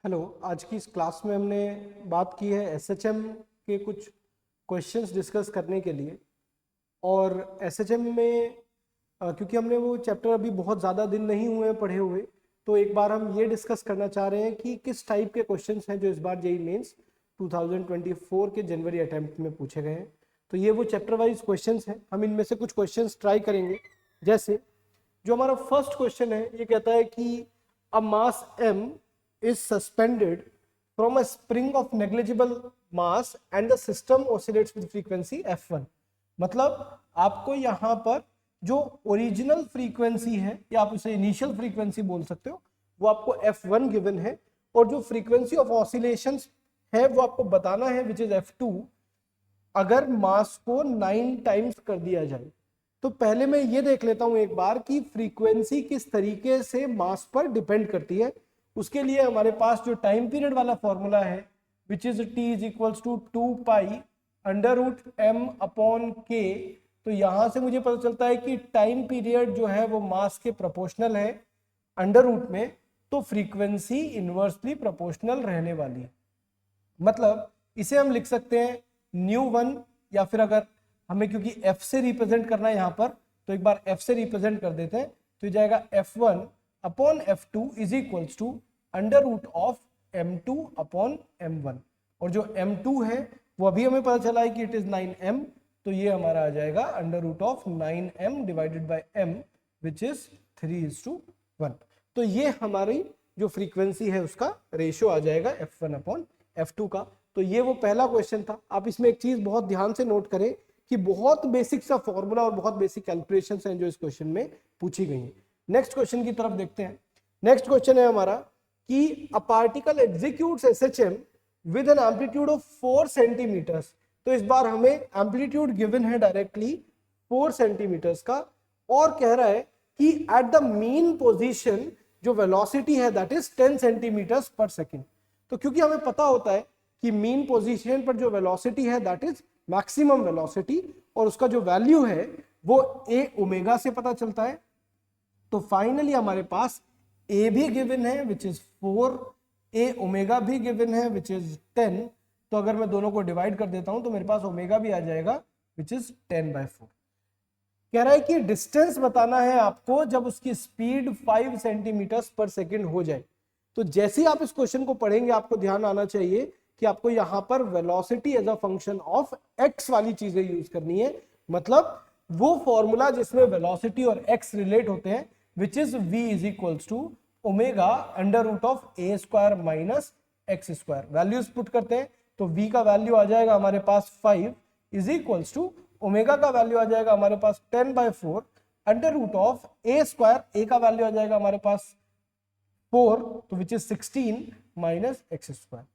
Hello. आज की इस क्लास में हमने बात की है एसएचएम के कुछ क्वेश्चंस डिस्कस करने के लिए। और एसएचएम में क्योंकि हमने वो चैप्टर अभी बहुत ज़्यादा दिन नहीं हुए हैं पढ़े हुए, तो एक बार हम ये डिस्कस करना चाह रहे हैं कि किस टाइप के क्वेश्चंस हैं जो इस बार जेईई मेंस 2024 के जनवरी अटेम्प्ट में पूछे गए हैं। तो ये वो चैप्टर वाइज क्वेश्चंस हैं। हम इनमें से कुछ क्वेश्चंस ट्राई करेंगे। जैसे जो हमारा फर्स्ट क्वेश्चन है, ये कहता है कि अ मास m is suspended from a spring of negligible mass and the system oscillates with frequency f1। मतलब आपको यहां पर जो ओरिजिनल फ्रीक्वेंसी है, या आप उसे इनिशियल फ्रीक्वेंसी बोल सकते हो, वो आपको f1 गिवन है, और जो फ्रीक्वेंसी ऑफ ऑसिलेशंस है वो आपको बताना है विच इज f2 अगर मास को 9 टाइम्स कर दिया जाए। तो पहले मैं ये देख लेता हूं एक बार कि फ्रीक्वेंसी किस तरीके से मास पर डिपेंड करती है। उसके लिए हमारे पास जो टाइम पीरियड वाला फॉर्मूला है which is T is equals to 2 pi under root M upon K. तो यहां से मुझे पता चलता है कि टाइम पीरियड जो है वो मास के प्रोपोर्शनल है अंडर रूट में, तो फ्रीक्वेंसी इनवर्सली प्रोपोर्शनल रहने वाली है। मतलब इसे हम लिख सकते हैं न्यू वन, या फिर अगर हमें क्योंकि एफ से रिप्रेजेंट करना है यहाँ पर, तो एक बार एफ से रिप्रेजेंट कर देते हैं। तो ये जाएगा f1 upon f2 is equals to under root of m2 upon m1। और जो m2 है वो अभी हमें पता चला है कि इट इज 9m, तो ये हमारा आ जाएगा under root of 9m divided by m which is 3:1। तो ये हमारी जो फ्रीक्वेंसी है उसका रेशियो आ जाएगा f1 अपॉन f2 का। तो ये वो पहला क्वेश्चन था। आप इसमें एक चीज बहुत ध्यान से नोट करें कि बहुत बेसिक सा फॉर्मूला और बहुत बेसिक कैलकुलेशंस हैं जो इस क्वेश्चन में पूछी गई हैं। नेक्स्ट क्वेश्चन की तरफ देखते हैं। नेक्स्ट क्वेश्चन है हमारा कि a particle executes SHM with an amplitude of 4 centimetres. तो इस बार हमें एम्पलीट्यूड गिवन है डायरेक्टली 4 सेंटीमीटर्स का, और कह रहा है कि एट द मीन पोजीशन जो वेलोसिटी है that is 10 centimetres per second. तो क्योंकि हमें पता होता है कि मीन पोजीशन पर जो वेलोसिटी है दैट इज मैक्सिमम वेलोसिटी, और उसका जो वैल्यू है वो ए ओमेगा से पता चलता है। तो फाइनली हमारे पास ए भी गिवन है विच इज 4, ए ओमेगा भी गिवन है विच इज 10। तो अगर मैं दोनों को डिवाइड कर देता हूं तो मेरे पास ओमेगा भी आ जाएगा विच इज 10/4। कह रहा है कि डिस्टेंस बताना है आपको जब उसकी स्पीड 5 सेंटीमीटर पर सेकेंड हो जाए। तो जैसे ही आप इस क्वेश्चन को पढ़ेंगे आपको ध्यान आना चाहिए कि आपको यहां पर velocity as a function of X वाली चीजें यूज करनी है। मतलब वो फॉर्मूला जिसमें वेलोसिटी और एक्स रिलेट होते हैं which is v is equals to omega under root of a square minus x square. Values put करते हैं तो v का वैल्यू आ जाएगा हमारे पास 5 इज इक्वल्स टू ओमेगा का वैल्यू आ जाएगा हमारे पास 10/4 under root of a square, a का वैल्यू आ जाएगा हमारे पास 4, तो which is 16 minus x square.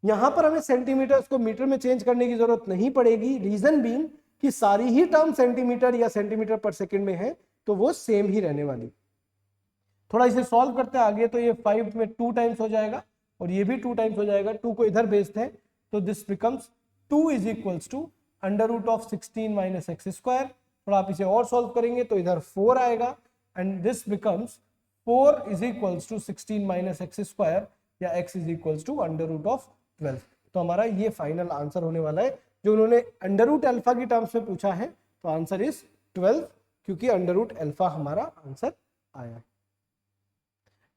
यहां पर हमें सेंटीमीटर्स को मीटर में चेंज करने की जरूरत नहीं पड़ेगी, रीजन बीइंग कि सारी ही टर्म सेंटीमीटर या सेंटीमीटर पर सेकंड में है, तो वो सेम ही रहने वाली। थोड़ा इसे सॉल्व करते हैं आगे, तो ये 5 में 2 टाइम्स हो जाएगा और ये भी 2 टाइम्स हो जाएगा। 2 को इधर भेजते हैं तो this becomes 2 is equals to under root of 16 minus x square. थोड़ा आप इसे और सॉल्व करेंगे तो इधर 4 आएगा and this becomes 4 is equals to 16 minus x square, या x is equals to under root of 12। तो हमारा ये फाइनल आंसर होने वाला है। जो उन्होंने अंडर रूट अल्फा की टर्म्स में पूछा है तो आंसर इज 12, क्योंकि अंडर रूट अल्फा हमारा आंसर आया।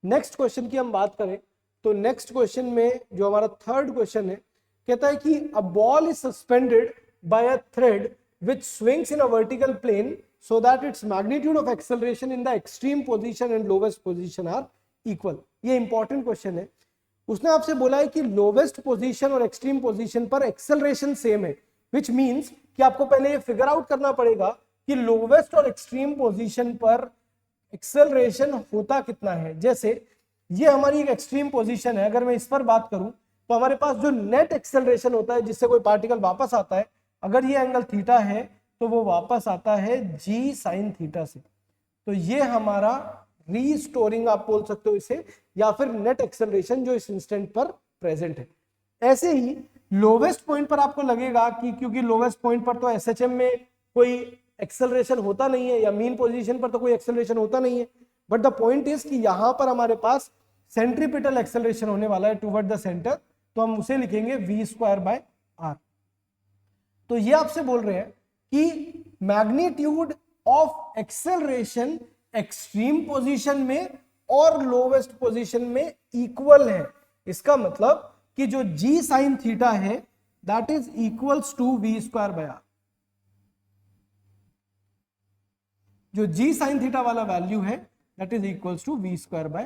नेक्स्ट क्वेश्चन की हम बात करें तो नेक्स्ट क्वेश्चन में जो हमारा थर्ड क्वेश्चन है, कहता है कि a ball is suspended by a thread which swings in a vertical plane so that its magnitude of acceleration in the extreme position and lowest position are equal। ये important question है। उसने आपसे बोला है कि लोवेस्ट पोजीशन और extreme position पर acceleration same है, विच मींस कि आपको पहले ये फिगर आउट करना पड़ेगा कि लोवेस्ट और एक्सट्रीम पोजीशन पर एक्सेलरेशन होता कितना है। जैसे ये हमारी एक एक्सट्रीम पोजीशन है, अगर मैं इस पर बात करूं तो हमारे पास जो नेट एक्सेलरेशन होता है जिससे कोई पार्टिकल वापस आता है, अगर ये एंगल थीटा है तो वो वापस आता है जी साइन थीटा से। तो ये हमारा रीस्टोरिंग आप बोल सकते हो इसे, या फिर नेट एक्सेलरेशन जो इस इंस्टेंट पर प्रेजेंट है। ऐसे ही लोवेस्ट पॉइंट पर आपको लगेगा कि क्योंकि लोवेस्ट पॉइंट पर तो एसएचएम में कोई एक्सेलरेशन होता नहीं है, या मीन पोजीशन पर तो कोई एक्सेलरेशन होता नहीं है, बट द पॉइंट इज कि यहां पर हमारे पास सेंट्रीपिटल एक्सेलरेशन होने वाला है टुवर्ड द सेंटर, तो हम उसे लिखेंगे v²/r। तो ये आपसे बोल रहे हैं कि magnitude of acceleration extreme position में और लोवेस्ट पोजीशन में इक्वल है। इसका मतलब कि जो g sin थीटा है that is equals to v²/r। जो g sin थीटा वाला वैल्यू है that is equals to v²/r।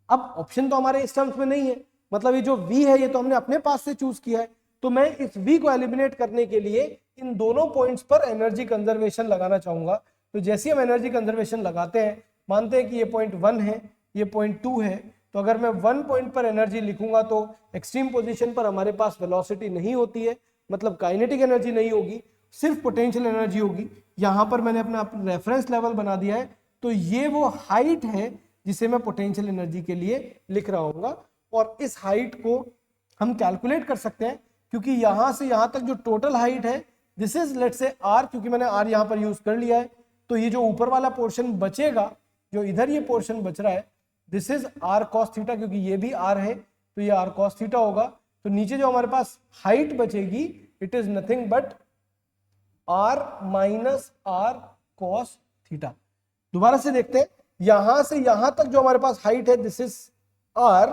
अब ऑप्शन तो हमारे इस टर्म्स में नहीं है, मतलब ये जो v है ये तो हमने अपने पास से चूज किया है, तो मैं इस v को एलिमिनेट करने के लिए इन दोनों पॉइंट्स पर एनर्जी कंजर्वेशन लगाना चाहूंगा। तो जैसे हम एनर्जी कंजर्वेशन लगाते हैं, मानते हैं कि ये पॉइंट 1 है, ये पॉइंट 2 है, तो अगर मैं 1 पॉइंट पर एनर्जी लिखूंगा तो एक्सट्रीम पोजीशन पर हमारे पास वेलोसिटी नहीं होती है, मतलब काइनेटिक एनर्जी नहीं होगी, सिर्फ पोटेंशियल एनर्जी होगी। यहां पर मैंने अपना रेफरेंस लेवल बना दिया है, तो ये वो हाइट है जिसे मैं पोटेंशियल एनर्जी के लिए लिख रहा हूँ, और इस हाइट को हम कैलकुलेट कर सकते हैं, क्योंकि यहां से यहां तक जो टोटल हाइट है this is let's say r, क्योंकि मैंने r यहां पर यूज कर लिया है, तो ये जो ऊपर वाला पोर्शन बचेगा, जो इधर ये पोर्शन बच रहा है, this is r cos theta, क्योंकि ये भी r है तो ये r cos थीटा होगा। तो नीचे जो हमारे पास हाइट बचेगी it is nothing but r minus r cos theta. दोबारा से देखते हैं, यहां से यहां तक जो हमारे पास हाइट है दिस इज r,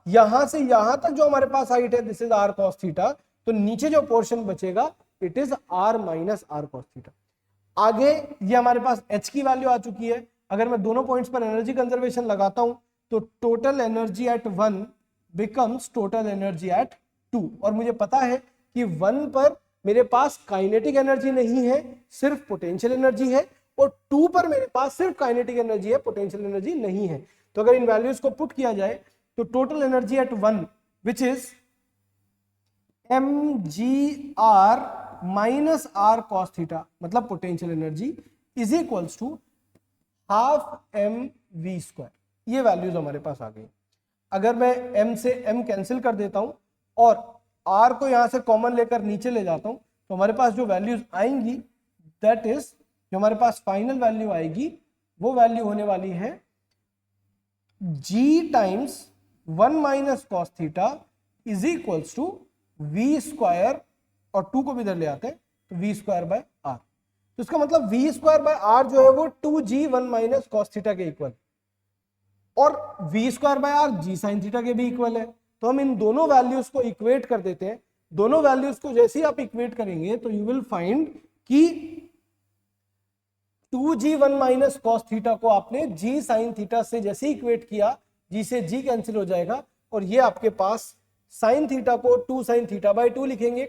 यहां से यहां तक जो हमारे पास हाइट है this is r cos theta, तो नीचे जो पोर्शन बचेगा it is r minus r cos theta. आगे ये हमारे पास h की वैल्यू आ चुकी है। अगर मैं दोनों पॉइंट्स पर एनर्जी कंजर्वेशन लगाता हूं तो total energy at 1 becomes total energy eight 2, और मुझे पता है कि 1 पर मेरे पास काइनेटिक एनर्जी नहीं है, सिर्फ पोटेंशियल एनर्जी है, और 2 पर मेरे पास सिर्फ काइनेटिक एनर्जी है, पोटेंशियल एनर्जी नहीं है। तो अगर इन वैल्यूज को पुट किया जाए तो total energy at 1 which is mgr minus r cos theta, मतलब potential energy, is equals to half mv²। ये वैल्यूज हमारे पास आ गई। अगर मैं m से m कैंसिल कर देता हूं और r को यहां से कॉमन लेकर नीचे ले जाता हूं, तो हमारे पास जो वैल्यूज आएंगी दैट इज, जो हमारे पास फाइनल वैल्यू आएगी वो वैल्यू होने वाली है g times 1 minus cos theta is equals to v², और 2 को भी इधर ले आते हैं तो v²/r। तो इसका मतलब v²/r जो है वो 2g1 माइनस cos थीटा के इक्वल, और v²/r g sin थीटा के भी इक्वल है। तो हम इन दोनों वैल्यूज को इक्वेट कर देते हैं। दोनों वैल्यूज को जैसे ही आप इक्वेट करेंगे तो यू विल फाइंड कि 2g1 माइनस cos थीटा को आपने g sin थीटा से जैसे इक्वेट किया, g से g कैंसिल हो जाएगा, और ये आपके पास sin थीटा को 2 sin थीटा बाई 2 लिखेंगे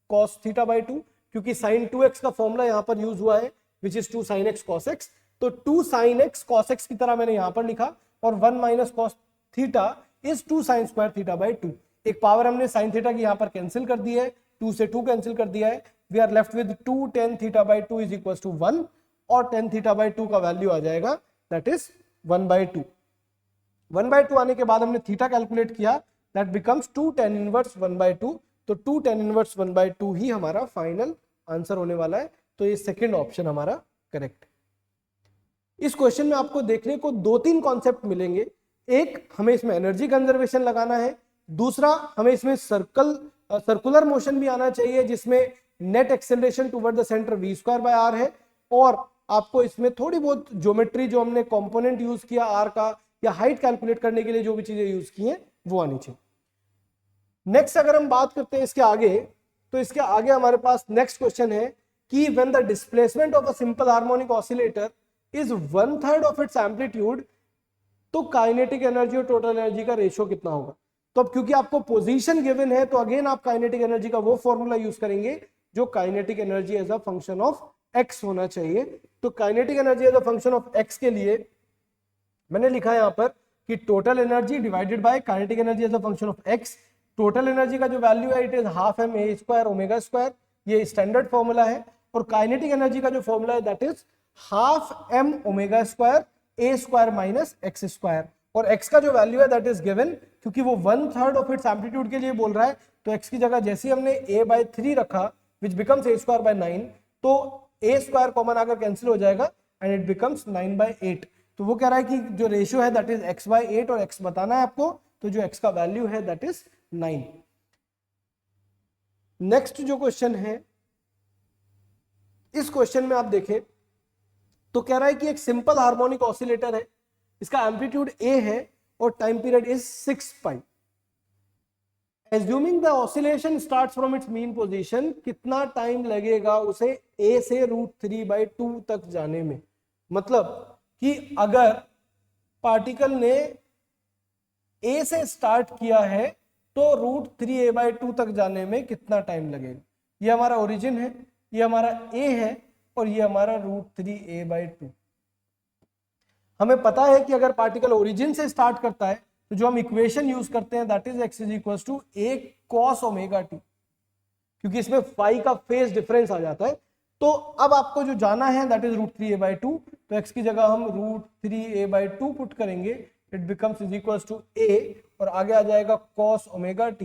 cos थीटा बाई 2, क्योंकि sin 2x का फॉर्मूला यहां पर यूज हुआ है which is 2 sin x cos x, तो 2 sin x cos x की तरह मैंने यहां पर लिखा, और 1 minus cos theta is 2 sin square theta by 2। एक पावर हमने sin थीटा की यहां पर कैंसिल कर दी है, 2 से 2 कैंसिल कर दिया है, we are left with 2 tan theta by 2 is equal to 1, और tan थीटा बाई 2 का वैल्यू आ जाएगा दैट इज 1/2। 1/2 आने के बाद हमने थीटा कैलकुलेट किया, दैट बिकम्स 2 tan इनवर्स 1/2, तो 2 tan इनवर्स 1/2 ही हमारा फाइनल आंसर होने वाला है। तो ये सेकंड ऑप्शन हमारा करेक्ट। इस क्वेश्चन में आपको देखने को 2-3 कॉन्सेप्ट मिलेंगे। एक, हमें इसमें एनर्जी कंजर्वेशन लगाना है, दूसरा हमें इसमें सर्कुलर मोशन भी आना चाहिए जिसमें net acceleration toward the centre v²/r है, और आपको इसमें थोड़ी बहुत ज्योमेट्री जो हमने कंपोनेंट यूज किया r का, या हाइट कैलकुलेट करने के लिए जो भी चीजें यूज की हैं वो आनी चाहिए। नेक्स्ट अगर हम बात करते हैं इसके आगे, तो इसके आगे हमारे पास नेक्स्ट क्वेश्चन है कि when the displacement of a simple harmonic oscillator is 1/3 of its amplitude, तो काइनेटिक एनर्जी और टोटल एनर्जी का रेशियो कितना होगा। तो अब क्योंकि आपको पोजीशन गिवन है तो अगेन आप काइनेटिक एनर्जी का वो फॉर्मूला यूज करेंगे जो kinetic energy as a function of x होना चाहिए। तो kinetic energy as a function of x के लिए मैंने लिखा है यहां पर कि total energy divided by kinetic energy as a function of x। Total energy का जो वैल्यू है it is half ma² omega square, ये स्टैंडर्ड फॉर्मूला है, और काइनेटिक एनर्जी का जो फॉर्मूला है that is half m omega square a² minus x², और x का जो वैल्यू है दैट इज गिवन, क्योंकि वो 1/3 ऑफ इट्स एम्पलीट्यूड के लिए बोल रहा है, तो x की जगह जैसे हमने a/3 रखा विच बिकम्स a²/9, तो a² कॉमन आकर कैंसिल हो जाएगा एंड इट बिकम्स 9/8। तो वो कह रहा है कि जो रेशियो है दैट इज x/8 और x बताना है आपको, तो जो x का वैल्यू है दैट इज 9। नेक्स्ट जो क्वेश्चन है, इस क्वेश्चन में आप देखें तो कह रहा है कि एक सिंपल हार्मोनिक ऑसिलेटर है, इसका एम्पलीट्यूड a है और time period is 6 pi. Assuming the oscillation starts from its mean position, कितना टाइम लगेगा उसे a से √3/2 तक जाने में। मतलब कि अगर पार्टिकल ने a से स्टार्ट किया है तो √3a/2 तक जाने में कितना टाइम लगेगा। ये हमारा ओरिजिन है, ये हमारा a है और ये हमारा √3a/2। हमें पता है कि अगर पार्टिकल ओरिजिन से स्टार्ट करता है तो जो हम इक्वेशन यूज करते हैं that is x = a cos ωt, क्योंकि इसमें फाई का फेज डिफरेंस आ जाता है। तो अब आपको जो जाना है दैट इज √3a/2, तो x की जगह हम √3a/2 पुट करेंगे, इट बिकम्स = a और आगे आ जाएगा cos ωt,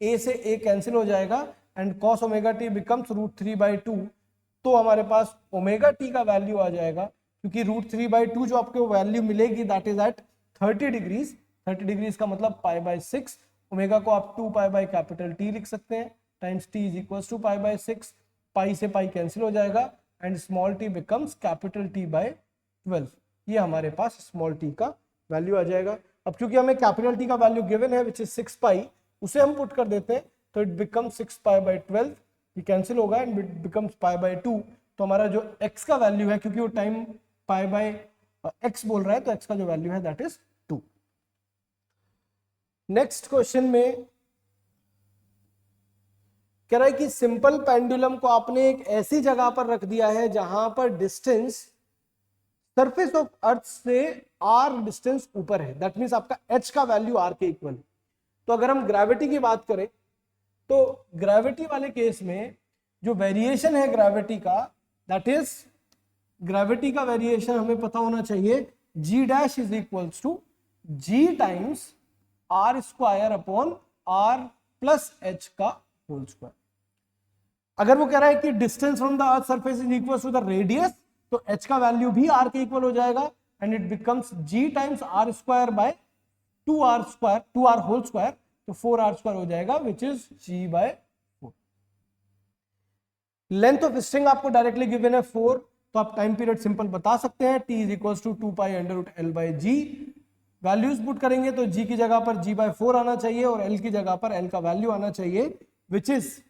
a से a कैंसिल हो जाएगा एंड cos ωt बिकम्स √3/2। तो हमारे पास ωt का वैल्यू आ जाएगा, क्योंकि √3/2 जो आपको वैल्यू मिलेगी that is at 30 degrees. 30 degrees का मतलब π/6। ओमेगा को आप 2π/T लिख सकते हैं, टाइम्स t = π/6। पाई से पाई कैंसिल हो जाएगा and small t becomes T/12। ये हमारे पास स्मॉल t का वैल्यू आ जाएगा। अब क्योंकि हमें T का वैल्यू गिवन है विच इज 6 पाई, उसे हम पुट कर देते हैं तो इट बिकम्स 6π/12, ये कैंसिल होगा एंड इट बिकम्स π/2। तो हमारा जो x का वैल्यू है, क्योंकि वो टाइम π/x बोल रहा है, तो x का जो वैल्यू है दैट इज 2। नेक्स्ट क्वेश्चन में कह रहा है कि सिंपल पेंडुलम को आपने एक ऐसी जगह पर रख दिया है जहां पर डिस्टेंस सरफेस ऑफ अर्थ से r डिस्टेंस ऊपर है, दैट मींस आपका h का वैल्यू r के इक्वल है। तो अगर हम ग्रेविटी की बात करें तो ग्रेविटी वाले केस में जो वेरिएशन है ग्रेविटी का, दैट इज ग्रेविटी का वेरिएशन हमें पता होना चाहिए, g' = g टाइम्स r²/r+h का होल स्क्वायर। अगर वो कह रहा है कि distance from the earth surface is equal to the radius, तो h का वैल्यू भी r के इक्वल हो जाएगा and it becomes g times r²/2r whole square, तो 4r² हो जाएगा which is g/4। Length of string आपको डायरेक्टली गिवन है 4, तो आप टाइम पीरियड सिंपल बता सकते हैं, t = 2π√L/g। वैल्यूज पुट करेंगे तो g की जगह पर g/4 आना चाहिए और l की जगह पर l का वैल्यू आना चाहिए विच इज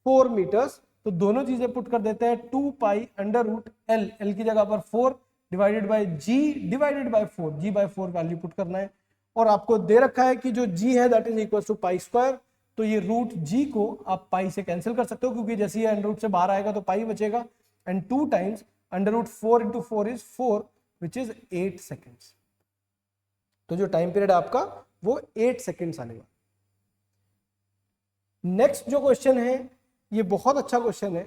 4 मीटर्स। तो दोनों चीजें पुट कर देते हैं, 2π√L, l की जगह पर 4 divided by g/4, g/4 value put करना है। और आपको दे रखा है कि जो g है दैट इज इक्वल टू π², तो ये √g को आप पाई से कैंसिल कर सकते हो, क्योंकि जैसे ये अंडर रूट से बाहर आएगा तो पाई बचेगा, and 2 times √4 × 4 is 4 which is 8 seconds. तो जो टाइम पीरियड आपका वो 8 सेकेंड्स आने वाला। नेक्स्ट जो क्वेश्चन है ये बहुत अच्छा क्वेश्चन है,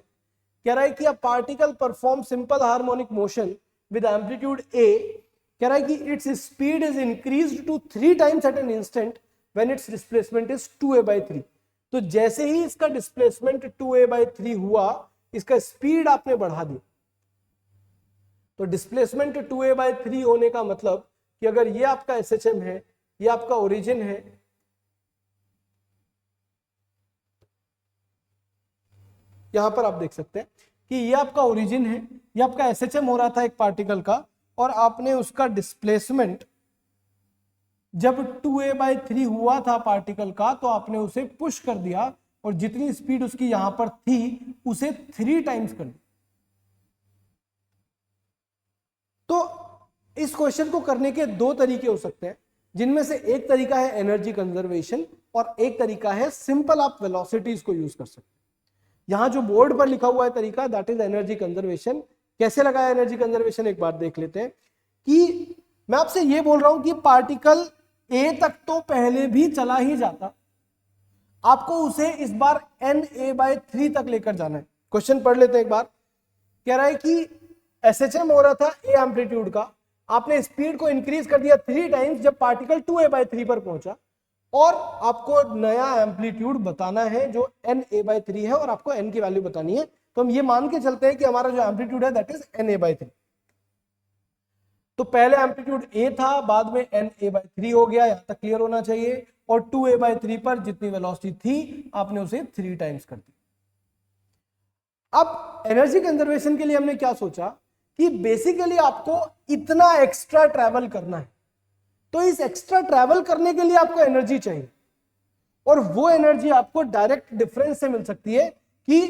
कह रहा है कि a particle perform simple harmonic motion with amplitude a, कह रहा है कि its speed is increased to 3 times at an instant when its displacement is 2a/3। तो जैसे ही इसका डिस्प्लेसमेंट 2a/3 हुआ, इसका स्पीड आपने बढ़ा दी। तो डिस्प्लेसमेंट 2a/3 होने का मतलब कि अगर ये आपका SHM है, ये आपका ओरिजिन है, यहां पर आप देख सकते हैं कि ये आपका ओरिजिन है, ये आपका SHM हो रहा था एक पार्टिकल का, और आपने उसका डिस्प्लेसमेंट जब 2a/3 हुआ था पार्टिकल का, तो आपने उसे पुश कर दिया और जितनी स्पीड उसकी यहां पर थी उसे 3 टाइम्स कर दिया। तो इस क्वेश्चन को करने के 2 तरीके हो सकते हैं, जिनमें से एक तरीका है एनर्जी कंजर्वेशन और एक तरीका है सिंपल आप वेलोसिटीज को यूज कर सकते हैं। यहां जो बोर्ड पर लिखा हुआ है तरीका दैट इज एनर्जी कंजर्वेशन। कैसे लगाया एनर्जी कंजर्वेशन एक बार देख लेते हैं। कि मैं आपसे ये बोल रहा हूं कि पार्टिकल A तक तो पहले भी चला ही जाता, आपको उसे इस बार NA/3 तक लेकर जाना है। क्वेश्चन पढ़ लेते हैं एक बार। कह रहा है कि SHM हो रहा था A एम्पलीट्यूड का, आपने स्पीड को इंक्रीज कर दिया 3 टाइम्स जब पार्टिकल 2a/3 पर पहुंचा, और आपको नया एम्पलीट्यूड बताना है जो NA/3 है और आपको n की वैल्यू बतानी है। तो हम ये मान के चलते हैं कि हमारा जो एम्पलीट्यूड है दैट इज NA/3। तो पहले एम्पलीट्यूड ए था, बाद में na/3 हो गया, यहां तक क्लियर होना चाहिए। और 2a/3 पर जितनी वेलोसिटी थी आपने उसे 3 टाइम्स कर दी। अब एनर्जी कंजर्वेशन के लिए हमने क्या सोचा कि बेसिकली आपको इतना एक्स्ट्रा ट्रैवल करना है, तो इस एक्स्ट्रा ट्रैवल करने के लिए आपको एनर्जी चाहिए, और वो एनर्जी आपको डायरेक्ट डिफरेंस से मिल सकती है कि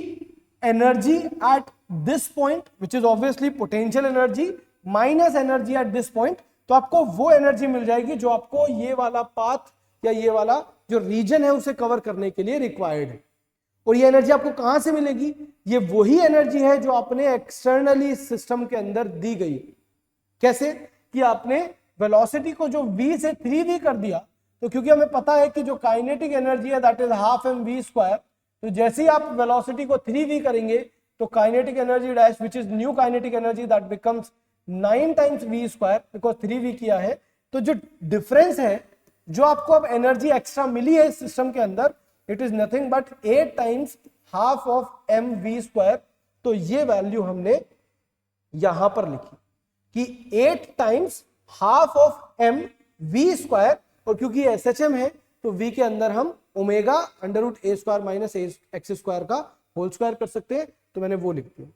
energy at this point which is obviously potential energy minus energy at this point. तो आपको वो एनर्जी मिल जाएगी जो आपको ये वाला पाथ या ये वाला जो रीजन है उसे कवर करने के लिए रिक्वायर्ड है। और ये एनर्जी आपको कहां से मिलेगी? ये वही एनर्जी है जो आपने एक्सटर्नली सिस्टम के अंदर दी गई। कैसे? कि आपने वेलोसिटी को जो v से 3v कर दिया, तो क्योंकि हमें पता है कि जो काइनेटिक एनर्जी है दैट इज हाफ mv², तो जैसे ही आप वेलोसिटी को 3v करेंगे तो kinetic energy dash which is new kinetic energy that becomes 9 times v², because 3v किया है। तो जो डिफरेंस है, जो आपको अब एनर्जी एक्स्ट्रा मिली है इस सिस्टम के अंदर, it is nothing but 8 times half of mv²। तो ये वैल्यू हमने यहां पर लिखी कि 8 टाइम्स हाफ ऑफ mv², और क्योंकि SHM है तो v के अंदर हम ओमेगा √a² माइनस x² का होल स्क्वायर कर सकते हैं, तो मैंने वो लिख दिया।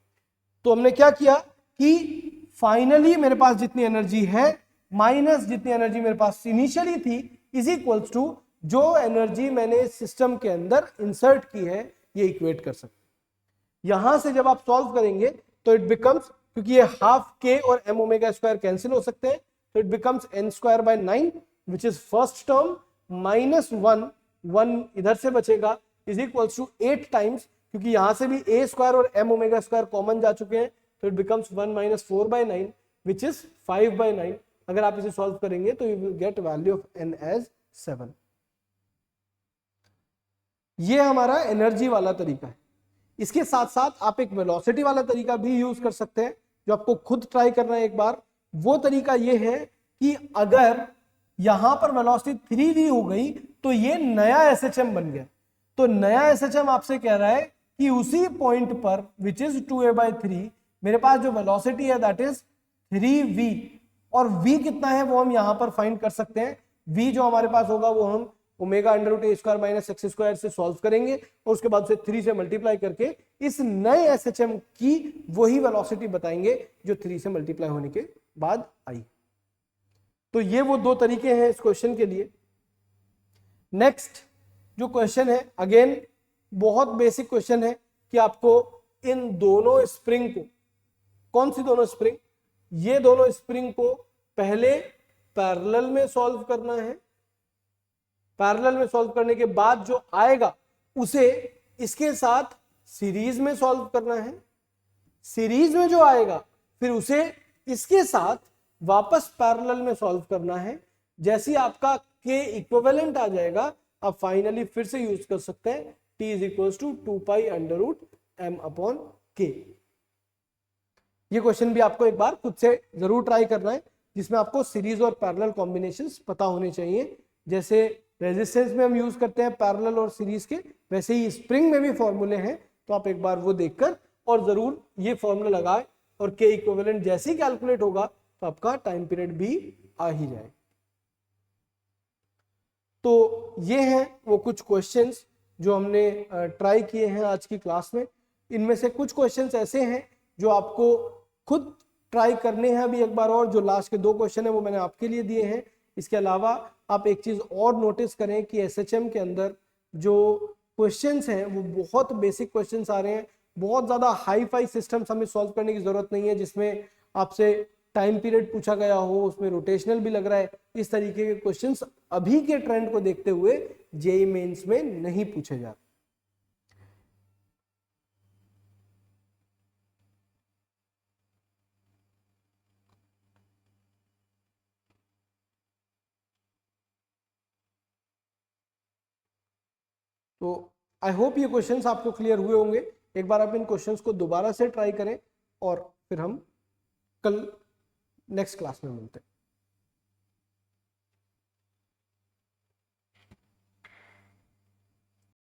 तो हमने क्या किया कि फाइनली मेरे पास जितनी एनर्जी है माइनस जितनी एनर्जी मेरे पास इनिशियली थी इज इक्वल्स टू जो एनर्जी मैंने सिस्टम के अंदर इंसर्ट की है, ये इक्वेट कर सकते। यहां से जब आप सॉल्व करेंगे तो इट बिकम्स, क्योंकि ये हाफ k और m ओमेगा स्क्वायर कैंसिल हो सकते हैं, तो it becomes n²/9 which is first term minus 1 इधर से बचेगा इज इक्वल्स टू 8 टाइम्स, क्योंकि यहां से भी a² और m ओमेगा स्क्वायर कॉमन जा चुके हैं, तो इट बिकम्स 1 - 4/9 विच इज 5/9। अगर आप इसे सॉल्व करेंगे तो you will get value of n as 7। ये हमारा एनर्जी वाला तरीका है। इसके साथ साथ आप एक वेलोसिटी वाला तरीका भी यूज कर सकते हैं, जो आपको खुद ट्राई करना है एक बार। वो तरीका ये है कि अगर यहां पर वेलोसिटी 3v हो गई तो ये नया SHM बन गया। तो नया SHM आपसे कह रहा है कि उसी पॉइंट पर विच इज 2a/3 मेरे पास जो वेलोसिटी है दैट इज 3v, और v कितना है वो हम यहां पर फाइंड कर सकते हैं। v जो हमारे पास होगा वो हम ओमेगा √a² माइनस x² से सॉल्व करेंगे, और उसके बाद उसे 3 से मल्टीप्लाई करके इस नए SHM की वही वेलोसिटी बताएंगे जो 3 से मल्टीप्लाई होने के बाद आई। तो ये वो दो तरीके हैं इस क्वेश्चन के लिए। नेक्स्ट जो क्वेश्चन है, अगेन बहुत बेसिक क्वेश्चन है कि आपको इन दोनों स्प्रिंग को, कौन सी दोनों स्प्रिंग? ये दोनों स्प्रिंग को पहले पैरेलल में सॉल्व करना है। पैरेलल में सॉल्व करने के बाद जो आएगा उसे इसके साथ सीरीज में सॉल्व करना है। सीरीज में जो आएगा फिर उसे इसके साथ वापस पैरेलल में सॉल्व करना है। जैसे आपका k इक्विवेलेंट आ जाएगा, आप फाइनली फिर से यूज कर सकते हैं t = 2π√m/k। ये क्वेश्चन भी आपको एक बार खुद से जरूर ट्राई करना है, जिसमें आपको सीरीज और पैरेलल कॉम्बिनेशंस पता होने चाहिए। जैसे रेजिस्टेंस में हम यूज करते हैं पैरेलल और सीरीज के, वैसे ही स्प्रिंग में भी फॉर्मूले हैं, तो आप एक बार वो देखकर और जरूर ये फॉर्मूला लगाए, और k इक्विवेलेंट जैसे ही कैलकुलेट होगा तो आपका टाइम पीरियड भी आ ही जाए। तो ये हैं वो कुछ क्वेश्चंस जो हमने ट्राई किए हैं आज की क्लास में। इनमें से कुछ क्वेश्चंस ऐसे हैं जो आपको खुद ट्राई करने हैं अभी एक बार, और जो लास्ट के 2 क्वेश्चन है वो मैंने आपके लिए दिए हैं। इसके अलावा आप एक चीज और नोटिस करें कि SHM के अंदर जो क्वेश्चंस हैं वो बहुत बेसिक क्वेश्चंस आ रहे हैं। बहुत ज्यादा हाई फाई सिस्टम्स हमें सॉल्व करने की जरूरत नहीं है, जिसमें आपसे टाइम पीरियड पूछा गया हो, उसमें रोटेशनल भी लग रहा है। इस तरीके के क्वेश्चंस अभी के ट्रेंड को देखते हुए जेईई मेंस में नहीं पूछे जाते। तो आई होप ये क्वेश्चंस आपको क्लियर हुए होंगे। एक बार आप इन क्वेश्चंस को दोबारा से ट्राई करें, और फिर हम कल नेक्स्ट क्लास में मिलते हैं।